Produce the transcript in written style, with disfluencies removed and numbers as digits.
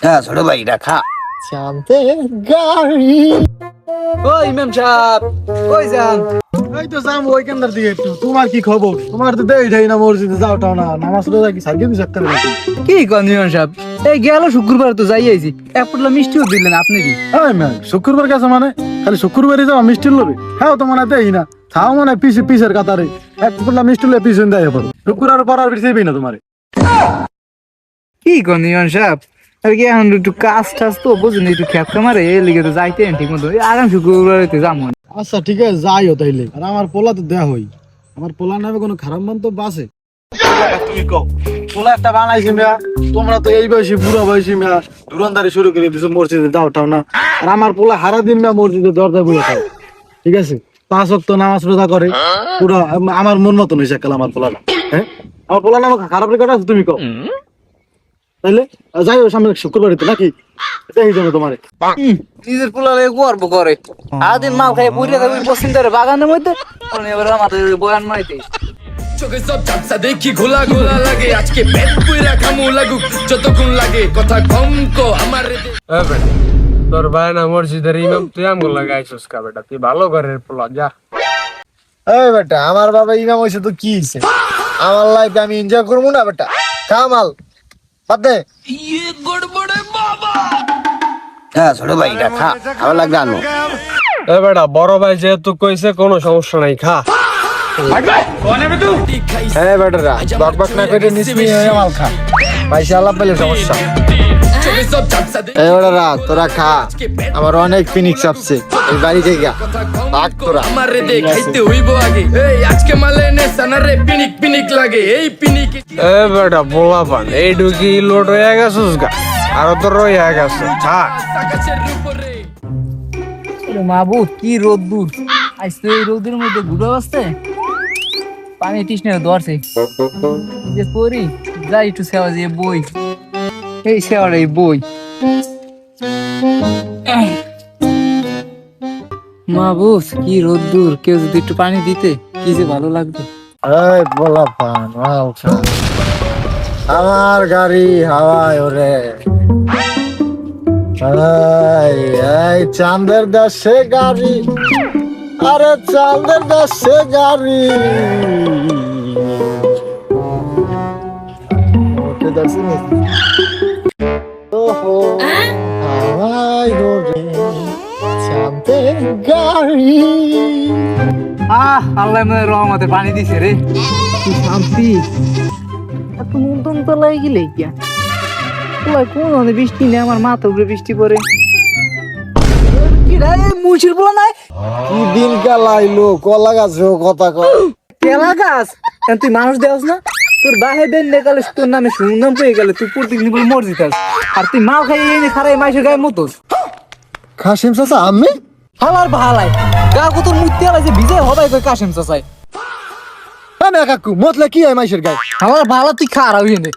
হ্যাঁ ছোট ভাই রাখা চাঁদের গাড়ি। ও ইমাম সাহেব কই যান? এই তো যাম ওইখানটার দিকে একটু। তোমার কি খবর? তোমার তো দেই না মসজিদে যাওটাও না, নামাজ রোজা কি সারিয়ে দিছ একটা নাকি? কি কোন ইমাম সাহেব? এই গেল শুক্রবার তো যাই আইছি, এক পোটলা মিষ্টিও দিলেন আপনি কি? এই ম্যাম শুক্রবার গেছে মানে খালি শুক্রবারই যাও মিষ্টির লবে? হ্যাঁ তো মনে দেই না, খাও মানে পিসের কাতারে এক পুলা মিষ্টি লবে পিছন দেয় পড়ো। শুক্রবার পড়ার পিছেই না তোমারে। কি কোন ইমাম সাহেব? আর কি এখন একটু কাজ টাজ তো বুঝুন, একটু খেত খামারে এই লিগে তো যাইতে ঠিক মতো আগাম শুক্রবার যাবো। আচ্ছা ঠিক আছে যাইও তাইলে। আর আমার পোলা তো দেয়া হই, আমার পোলার নামে কোনো খারাপ মন্তব্য আছে? তুমি কও পোলা একটা বানাইছি মিয়া, তোমরা তো এই বয়সী বুড়া বয়সী মিয়া দুরন্দারি শুরু করে দিছো মসজিদে যাওটাও না। আর আমার পোলা সারা দিন মিয়া মসজিদে দরজায় বসে থাকে, ঠিক আছে 5 ওয়াক্ত নামাজ রোজা করে পুরো আমার মন মতন হইছে কাল আমার পোলাটা। হ্যাঁ আমার পোলা নামে খারাপ রেকর্ড আছে তুমি কও? তাইলে যাইও সামনে শুক্রবারে তো নাকি দেখি যাবে তোমারে। নিজের পোলারে গর্ব করে, সারাদিন মাল খাই পুড়িয়ে থাকবে বসিন্দারে বাগানের মধ্যে, এবার আমাদের বয়ান মাইতে চোখে সব ঝাপসা দেখি ঘোলা ঘোলা লাগে আজকে পেট পুইরা খামু লাগুক যতক্ষণ লাগে কথা কম কো আমার তোর ভাই না মসজিদের ইমাম, তুই আমগুলো লাগাইছিস কা বেটা? তুই ভালো ঘরের পোলা যা। এই বেটা আমার বাবা ইমাম হইছে তো কি হইছে? আমার লাইফে আমি এনজয় করবো না বেটা? কামাল বাদ দে। হ্যাঁ ছোট ভাই রাখা ভালো লাগবে আনো এ বেটা বড় ভাই যেহেতু কইছে কোনো সমস্যা নাই, খা। হ্যাঁ বেটারা বক বক না করে নিসমি হয়ে মাল খা, পয়সা আলাপ পেলে সমস্যা। চোখে সব ঝাপসা এই বেটারা তোরা খা, আমার অনেক ফিনিক্স আসছে এই বাড়ি থেকে ভাগ তোরা। আমার রে দেখাইতে হইব আগে এই আজকে মালে নে সানারে পিনিক পিনিক লাগে এই পিনিক এ বেটা পোলা পান এই ঢুকি লোড হয়ে গেছিস গা, আরো তোর রয়ে গেছে, খা। আকাশের উপরে মাবু কি রোদ দূর আজকে এই রোদের মধ্যে ঘুরে আসছে, পানি টিসনে ধরছে যে পরি যাই একটু সেবা দিয়ে বই, এই সেবাটা এই বই। মাবুস কি রোদ দূর, কেউ যদি একটু পানি দিতে কি যে ভালো লাগবে। এই বলা পান মাল খা, আমার গাড়ি হাওয়ায় ওরে। এই এই চাঁদের দেশে গাড়ি, আরে চাঁদের দেশে গাড়ি ওকে দর্শনে ওহো হাওয়ায় ওরে চাঁদের গাড়ি। আল্লাহ আমাদের রহমতে পানি দিছে রে, কি শান্তি। এত মন তো লাগে গেলে কিয়া কোন বৃষ্টি নেই, আমার মাথার উপরে বৃষ্টি পড়ে। কি রে মুছির বলা নাই, কি দিন কালাইলো কলা গাছেও কথা কয়। কেলা গাছ তুই মানুষ দেওয়াস না, তোর বাহে দেন গেলে তোর নামে সুনাম পেয়ে গেলে তুই প্রত্যেকদিন বলে মর দিতাস, আর তুই মাল খাই এনে খারাই মাইসের গায়ে মতোস। কাশিম চাচা আমি হালার ভালাই গা কত মূর্তি হালাইছে ভিজে হবাই কই কাশেম চাচাই। আমি কাকু মতলে কি হয় মাইশের গায়ে? হালার ভালা তুই খারাপ এনে